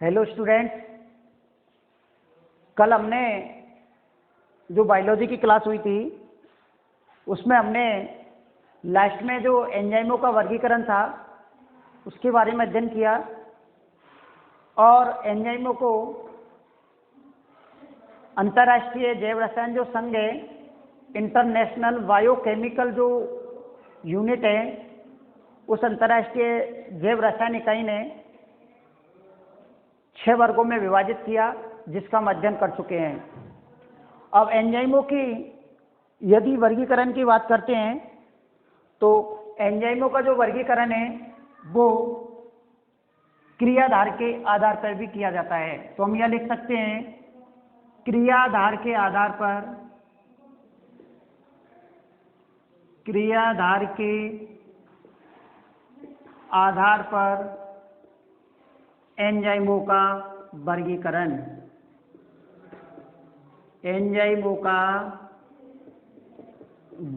Hello students, कल हमने जो बायोलॉजी की क्लास हुई थी उसमें हमने लास्ट में जो एंजाइमों का वर्गीकरण था उसके बारे में अध्ययन किया और एंजाइमों को अंतर्राष्ट्रीय जैव रसायन जो संघ है, इंटरनेशनल बायोकेमिकल जो यूनिट है, उस अंतर्राष्ट्रीय जैव रसायन इकाई ने 6 वर्गों में विभाजित किया, जिसका हम अध्ययन कर चुके हैं। अब एंजाइमों की यदि वर्गीकरण की बात करते हैं तो एंजाइमों का जो वर्गीकरण है वो क्रियाधार के आधार पर भी किया जाता है। तो हम यह लिख सकते हैं, क्रियाधार के आधार पर एंजाइमों का वर्गीकरण। एंजाइमों का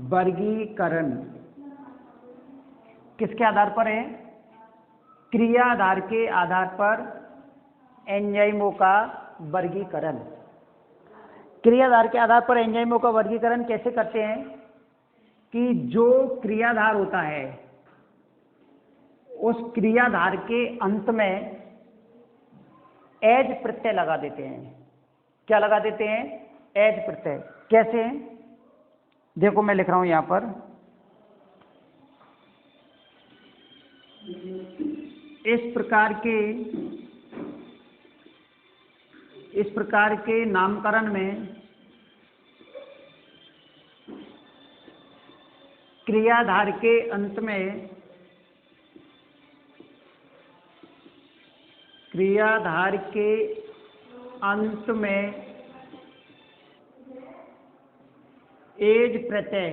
वर्गीकरण किसके आधार पर है? क्रियाधार के आधार पर एंजाइमों का वर्गीकरण। क्रियाधार के आधार पर एंजाइमों का वर्गीकरण कैसे करते हैं कि जो क्रियाधार होता है उस क्रियाधार के अंत में एज प्रत्यय लगा देते हैं। क्या लगा देते हैं? एज प्रत्यय। कैसे? देखो मैं लिख रहा हूं यहां पर, इस प्रकार के नामकरण में क्रियाधार के अंत में एज प्रत्यय,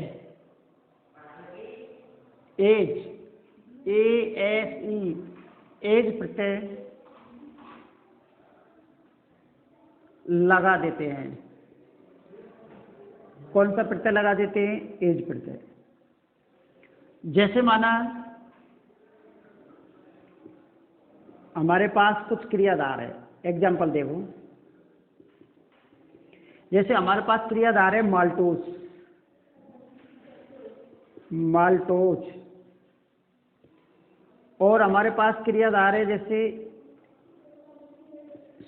एज प्रत्यय लगा देते हैं। कौन सा प्रत्यय लगा देते हैं? एज प्रत्यय। जैसे माना हमारे पास कुछ क्रियाधार है, एग्जाम्पल देखो। जैसे हमारे पास क्रियाधार है माल्टोज, और हमारे पास क्रियाधार है जैसे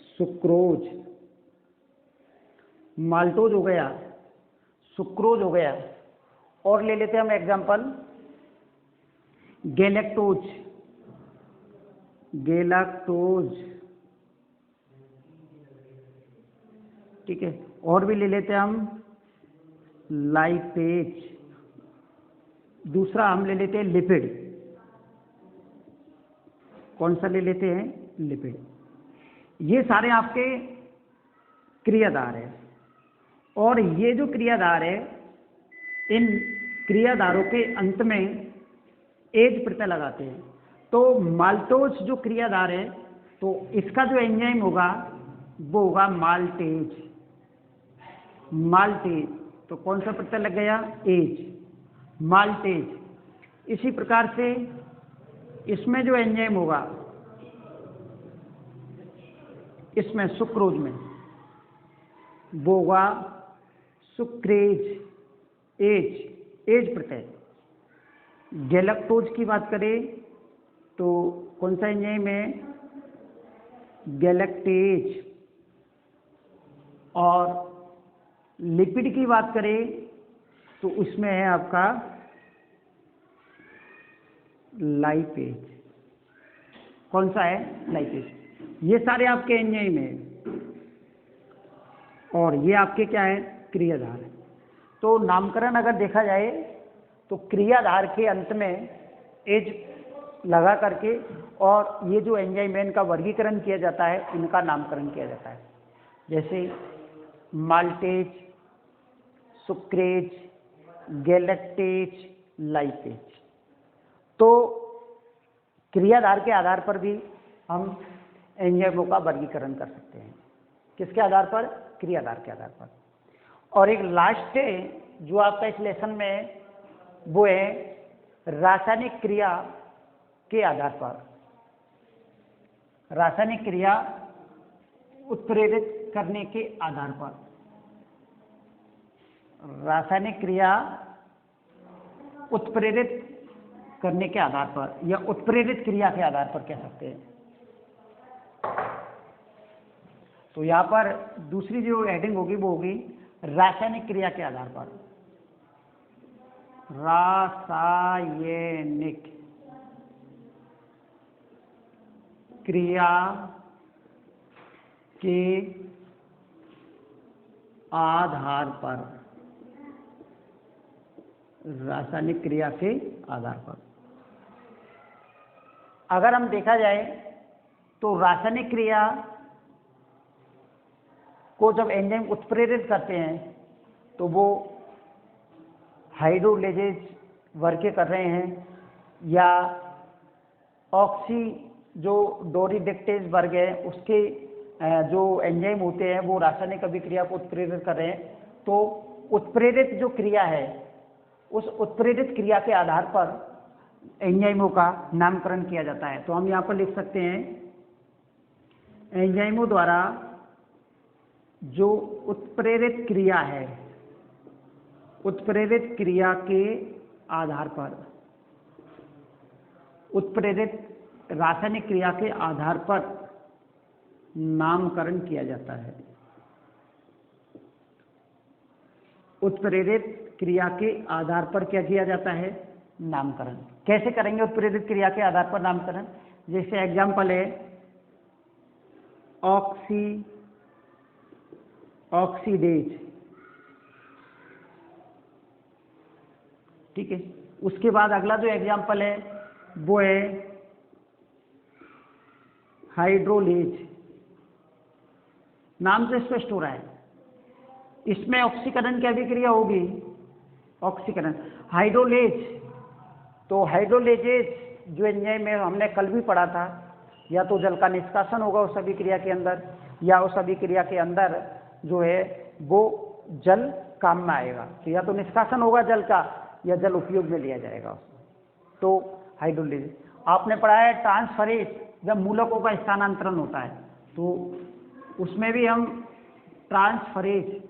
सुक्रोज। माल्टोज हो गया, सुक्रोज हो गया, और ले लेते हैं हम एग्जाम्पल गैलेक्टोज। ठीक है, और भी ले लेते हैं हम लाइपेज। दूसरा हम ले लेते हैं लिपिड। कौन सा ले लेते हैं? लिपिड। ये सारे आपके क्रियाधार है, और ये जो क्रियाधार है, इन क्रियाधारों के अंत में एज प्रत्यय लगाते हैं। तो माल्टोज जो क्रियाधार है, तो इसका जो एंजाइम होगा वो होगा माल्टेज। तो कौन सा प्रत्यय लग गया? Ase, maltase. इसी प्रकार से इसमें जो एंजाइम होगा, इसमें सुक्रोज में वो होगा सुक्रेज, एज प्रत्यय। गैलेक्टोज की बात करें तो कौन सा एंजाइम है? गैलेक्टेज। और लिपिड की बात करें तो उसमें है आपका लाइपेज। कौन सा है? लाइपेज। ये सारे आपके एंजाइम है और ये आपके क्या है? क्रियाधार है। तो नामकरण अगर देखा जाए तो क्रियाधार के अंत में एज लगा करके और ये जो एंजाइम है इनका वर्गीकरण किया जाता है, इनका नामकरण किया जाता है। जैसे माल्टेज, सुक्रेज, गैलेक्टेज, लाइपेज। तो क्रियाधार के आधार पर भी हम एंजाइमों का वर्गीकरण कर सकते हैं। किसके आधार पर? क्रियाधार के आधार पर। और एक लास्ट है जो आपका इस लेसन में, वो है रासायनिक क्रिया के आधार पर। रासायनिक क्रिया उत्प्रेरित करने के आधार पर, रासायनिक क्रिया उत्प्रेरित करने के आधार पर या उत्प्रेरित क्रिया के आधार पर कह सकते हैं। तो यहां पर दूसरी जो हेडिंग होगी वो होगी रासायनिक क्रिया के आधार पर। रासायनिक क्रिया के आधार पर, रासायनिक क्रिया के आधार पर। अगर हम देखा जाए तो रासायनिक क्रिया को जब एंजाइम उत्प्रेरित करते हैं तो वो हाइड्रोलेजेज वर्ग कर रहे हैं या ऑक्सी जो डोरीडेक्टेज वर्ग है उसके जो एंजाइम होते हैं वो रासायनिक अभिक्रिया को उत्प्रेरित कर रहे हैं। तो उत्प्रेरित जो क्रिया है उस उत्प्रेरित क्रिया के आधार पर एंजाइमों का नामकरण किया जाता है। तो हम यहाँ पर लिख सकते हैं एंजाइमों द्वारा जो उत्प्रेरित क्रिया है, उत्प्रेरित क्रिया के आधार पर, उत्प्रेरित रासायनिक क्रिया के आधार पर नामकरण किया जाता है। उत्प्रेरित क्रिया के आधार पर क्या किया जाता है? नामकरण। कैसे करेंगे उत्प्रेरित क्रिया के आधार पर नामकरण? जैसे एग्जाम्पल है ऑक्सीडेज, ठीक है। उसके बाद अगला जो एग्जाम्पल है वो है हाइड्रोलेज। नाम से स्पष्ट हो रहा है इसमें ऑक्सीकरण की अभिक्रिया होगी, ऑक्सीकरण। हाइड्रोलेज, तो हाइड्रोलेजेज जो एंजाइम है हमने कल भी पढ़ा था, या तो जल का निष्कासन होगा उस अभिक्रिया के अंदर या उस अभिक्रिया के अंदर जो है वो जल काम में आएगा। तो या तो निष्कासन होगा जल का या जल उपयोग में लिया जाएगा। तो हाइड्रोलेज आपने पढ़ा है ट्रांसफरेज, जब मूलकों का स्थानांतरण होता है तो उसमें भी हम ट्रांसफरेज,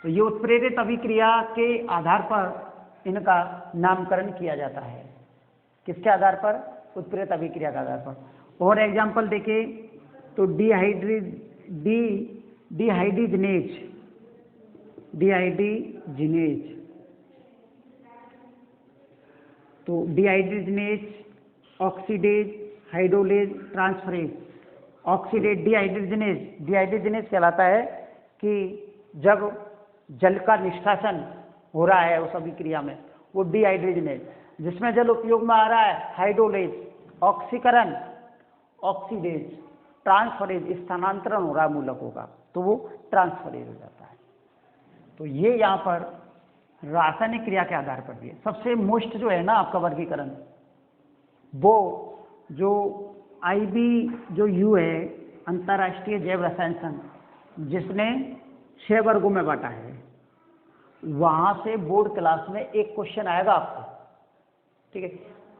तो ये उत्प्रेरित अभिक्रिया के आधार पर इनका नामकरण किया जाता है। किसके आधार पर? उत्प्रेरित अभिक्रिया के आधार पर। और एग्जाम्पल देखें तो डिहाइड्रोजिनेज, तो dehydrogenase, oxidase, hydrolase, transferase. Oxidase dehydrogenase कहलाता है कि जब जल का निष्कासन हो रहा है उस अभिक्रिया में, वो डिहाइड्रोजिनेज। जिसमें जल उपयोग में आ रहा है हाइड्रोलेज, ऑक्सीकरण, ऑक्सीडेज, ट्रांसफरेज, स्थानांतरण हो रहा है मूलकों का, तो वो ट्रांसफरेज हो जाता है। तो ये यहाँ पर रासायनिक क्रिया के आधार पर दिए। सबसे मोस्ट जो है ना आपका वर्गीकरण, वो जो IBU जो यू है, अंतर्राष्ट्रीय जैव रसायन संघ, जिसने 6 वर्गों में बांटा है, वहां से बोर्ड क्लास में एक क्वेश्चन आएगा आपको, ठीक है।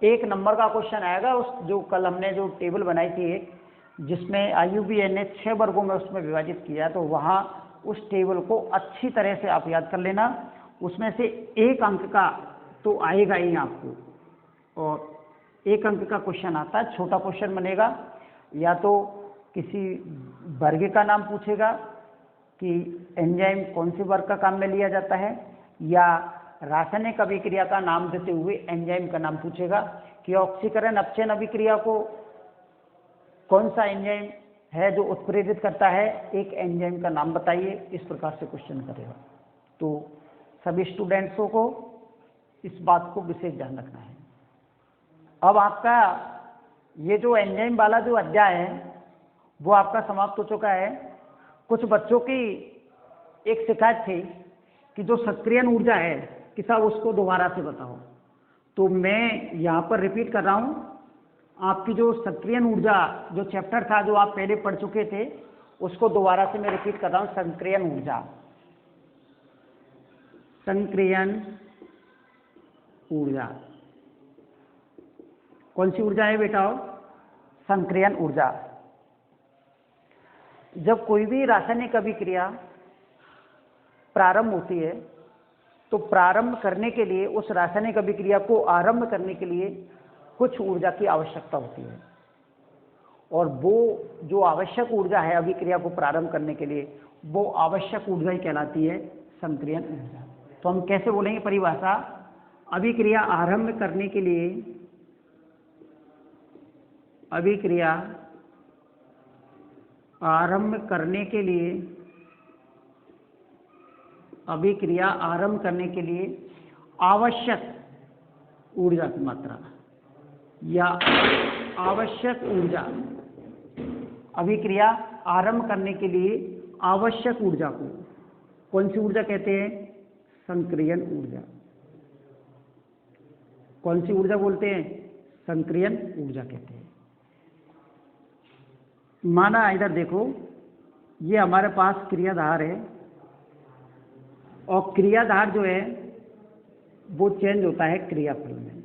1 नंबर का क्वेश्चन आएगा उस जो कल हमने जो टेबल बनाई थी एक, जिसमें IUPAC ने 6 वर्गों में उसमें विभाजित किया है, तो वहां उस टेबल को अच्छी तरह से आप याद कर लेना। उसमें से 1 अंक का तो आएगा ही आपको, और 1 अंक का क्वेश्चन आता है, छोटा क्वेश्चन बनेगा, या तो किसी वर्ग का नाम पूछेगा कि एंजाइम कौन से वर्ग का काम में लिया जाता है, या रासायनिक अभिक्रिया का नाम देते हुए एंजाइम का नाम पूछेगा कि ऑक्सीकरण अपचयन अभिक्रिया को कौन सा एंजाइम है जो उत्प्रेरित करता है, एक एंजाइम का नाम बताइए। इस प्रकार से क्वेश्चन करेगा। तो सभी स्टूडेंट्सों को इस बात को विशेष ध्यान रखना है। अब आपका ये जो एंजाइम वाला जो अध्याय है वो आपका समाप्त हो चुका है। कुछ बच्चों की एक शिकायत थी कि जो सक्रियण ऊर्जा है कि साहब उसको दोबारा से बताओ, तो मैं यहाँ पर रिपीट कर रहा हूँ। आपकी जो सक्रियण ऊर्जा जो चैप्टर था जो आप पहले पढ़ चुके थे, उसको दोबारा से मैं रिपीट कर रहा हूँ। सक्रियण ऊर्जा, सक्रियण ऊर्जा कौन सी ऊर्जा है बेटा? सक्रियण ऊर्जा। जब कोई भी रासायनिक अभिक्रिया प्रारंभ होती है तो प्रारंभ करने के लिए, उस रासायनिक अभिक्रिया को आरंभ करने के लिए कुछ ऊर्जा की आवश्यकता होती है, और वो जो आवश्यक ऊर्जा है अभिक्रिया को प्रारंभ करने के लिए, वो आवश्यक ऊर्जा ही कहलाती है संक्रियन ऊर्जा। तो हम कैसे बोलेंगे परिभाषा? अभिक्रिया आरंभ करने के लिए, अभिक्रिया आरंभ करने के लिए, अभिक्रिया आरंभ करने के लिए आवश्यक ऊर्जा की मात्रा या आवश्यक ऊर्जा, अभिक्रिया आरंभ करने के लिए आवश्यक ऊर्जा को कौन सी ऊर्जा कहते हैं? संक्रियन ऊर्जा। कौन सी ऊर्जा बोलते हैं? संक्रियन ऊर्जा कहते हैं। माना इधर देखो, ये हमारे पास क्रियाधार है, और क्रियाधार जो है वो चेंज होता है क्रियाफल में।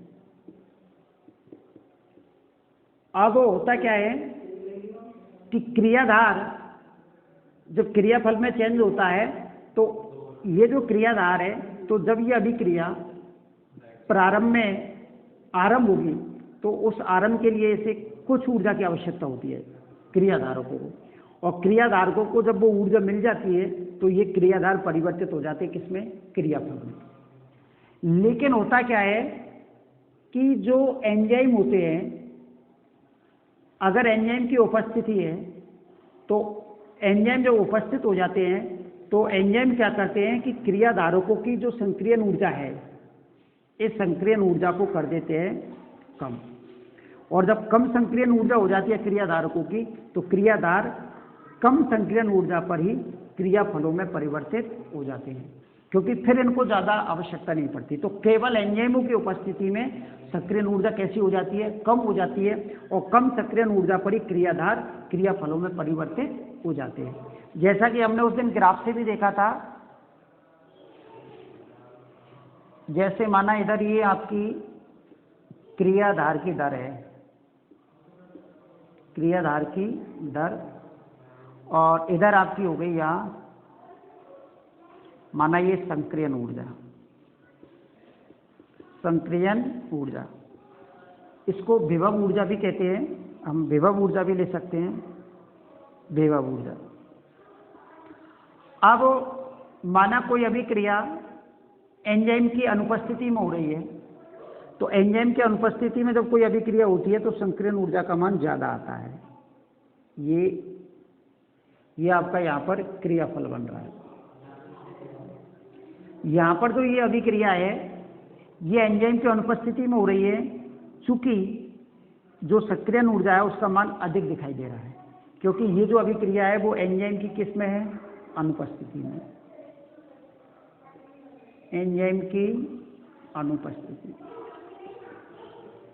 अब होता क्या है कि क्रियाधार जब क्रियाफल में चेंज होता है, तो ये जो क्रियाधार है, तो जब ये अभिक्रिया प्रारंभ में आरंभ होगी, तो उस आरंभ के लिए इसे कुछ ऊर्जा की आवश्यकता होती है क्रियाधारकों को, और क्रियाधारकों को जब वो ऊर्जा मिल जाती है तो ये क्रियाधार परिवर्तित हो जाते हैं किसमें? क्रियाफल में। लेकिन होता क्या है कि जो एंजाइम होते हैं, अगर एंजाइम की उपस्थिति है, तो एंजाइम जब उपस्थित हो जाते हैं तो एंजाइम क्या करते हैं कि क्रियाधारकों की जो संक्रियन ऊर्जा है, इस संक्रियन ऊर्जा को कर देते हैं कम, और जब कम संक्रियन ऊर्जा हो जाती है क्रियाधारकों की, तो क्रियाधार कम संक्रियन ऊर्जा पर ही क्रियाफलों में परिवर्तित हो जाते हैं, क्योंकि फिर इनको ज़्यादा आवश्यकता नहीं पड़ती। तो केवल एंजाइमों की उपस्थिति में सक्रियन ऊर्जा कैसी हो जाती है? कम हो जाती है, और कम सक्रियन ऊर्जा पर ही क्रियाधार क्रियाफलों में परिवर्तित हो जाते हैं। जैसा कि हमने उस दिन ग्राफ से भी देखा था, जैसे माना इधर ये आपकी क्रियाधार की दर है, क्रियाधार की दर, और इधर आपकी हो गई यहाँ माना ये संक्रियन ऊर्जा, संक्रियन ऊर्जा, इसको विभव ऊर्जा भी कहते हैं, हम विभव ऊर्जा भी ले सकते हैं, विभव ऊर्जा। अब माना कोई अभिक्रिया एंजाइम की अनुपस्थिति में हो रही है, तो एंजाइम की अनुपस्थिति में जब कोई अभिक्रिया होती है तो संक्रियन ऊर्जा का मान ज़्यादा आता है। ये आपका यहाँ पर क्रियाफल बन रहा है। यहाँ पर जो ये अभिक्रिया है, ये एंजाइम की अनुपस्थिति में हो रही है, चूंकि जो सक्रियन ऊर्जा है उसका मान अधिक दिखाई दे रहा है, क्योंकि ये जो अभिक्रिया है वो एंजाइम की किस में है? अनुपस्थिति में, एंजाइम की अनुपस्थिति।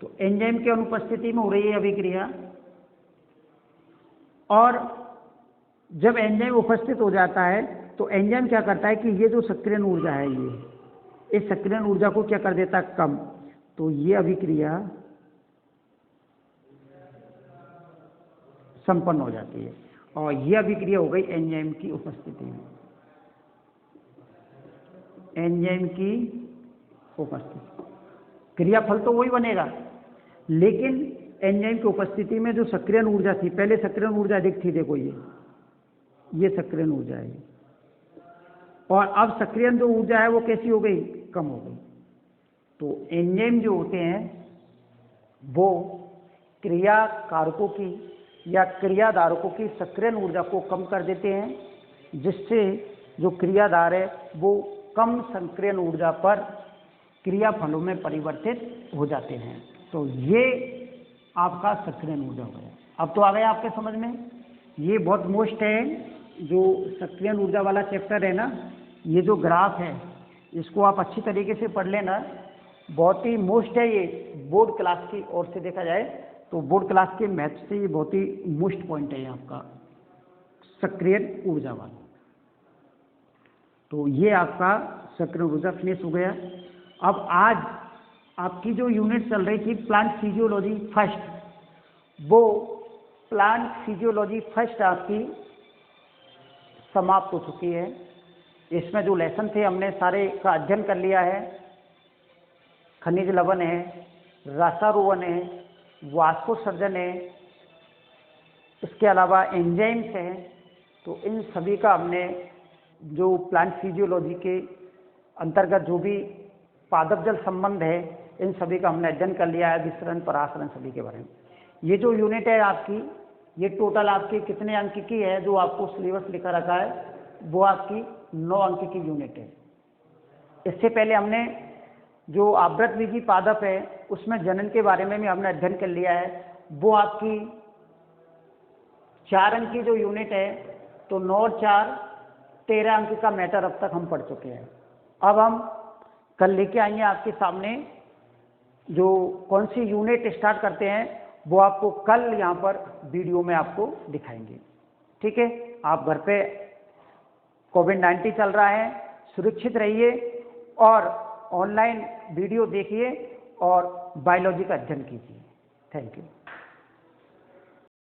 तो एंजाइम की अनुपस्थिति में हो रही है अभिक्रिया, और जब एंजाइम उपस्थित हो जाता है तो एंजाइम क्या करता है कि ये जो सक्रियन ऊर्जा है, ये इस सक्रियन ऊर्जा को क्या कर देता है? कम। तो ये अभिक्रिया संपन्न हो जाती है, और ये अभिक्रिया हो गई एंजाइम की उपस्थिति में, एंजाइम की उपस्थिति। क्रियाफल तो वही बनेगा, लेकिन एंजाइम की उपस्थिति में जो सक्रियन ऊर्जा थी, पहले सक्रियन ऊर्जा अधिक थी, देखो ये सक्रियन ऊर्जा है, और अब सक्रियन जो ऊर्जा है वो कैसी हो गई? कम हो गई। तो एंजाइम जो होते हैं वो क्रिया कारकों की या क्रियाधारकों की सक्रियन ऊर्जा को कम कर देते हैं, जिससे जो क्रियाधार है वो कम संक्रियन ऊर्जा पर क्रियाफलों में परिवर्तित हो जाते हैं। तो ये आपका सक्रियन ऊर्जा हो गया। अब तो आ गया आपके समझ में। ये बहुत मोस्ट है, जो सक्रियन ऊर्जा वाला चैप्टर है ना, ये जो ग्राफ है इसको आप अच्छी तरीके से पढ़ लेना, बहुत ही मोस्ट है ये। बोर्ड क्लास की ओर से देखा जाए तो बोर्ड क्लास के मैथ से ये बहुत ही मोस्ट पॉइंट है आपका सक्रियन ऊर्जा वाला। तो ये आपका सक्रियन ऊर्जा फिनिश हो गया। अब आज आपकी जो यूनिट चल रही थी प्लांट फिजियोलॉजी फर्स्ट, वो प्लांट फिजियोलॉजी फर्स्ट आपकी समाप्त हो चुकी है। इसमें जो लेसन थे हमने सारे का अध्ययन कर लिया है। खनिज लवण है, रासारोहण है, वाष्पोत्सर्जन है, इसके अलावा एंजाइम्स हैं। तो इन सभी का हमने जो प्लांट फिजियोलॉजी के अंतर्गत जो भी पादप जल संबंध है, इन सभी का हमने अध्ययन कर लिया है, विसरण परासरण सभी के बारे में। ये जो यूनिट है आपकी, ये टोटल आपके कितने अंक की है, जो आपको सिलेबस लिखा रखा है वो आपकी 9 अंक की यूनिट है। इससे पहले हमने जो आवृतबीजी पादप है उसमें जनन के बारे में भी हमने अध्ययन कर लिया है, वो आपकी 4 अंक की जो यूनिट है। तो 9 और 4 13 अंक का मैटर अब तक हम पढ़ चुके हैं। अब हम कल लेके आएंगे आपके सामने जो कौन सी यूनिट स्टार्ट करते हैं, वो आपको कल यहाँ पर वीडियो में आपको दिखाएंगे। ठीक है, आप घर पे कोविड-19 चल रहा है, सुरक्षित रहिए और ऑनलाइन वीडियो देखिए और बायोलॉजी का अध्ययन कीजिए। Thank you.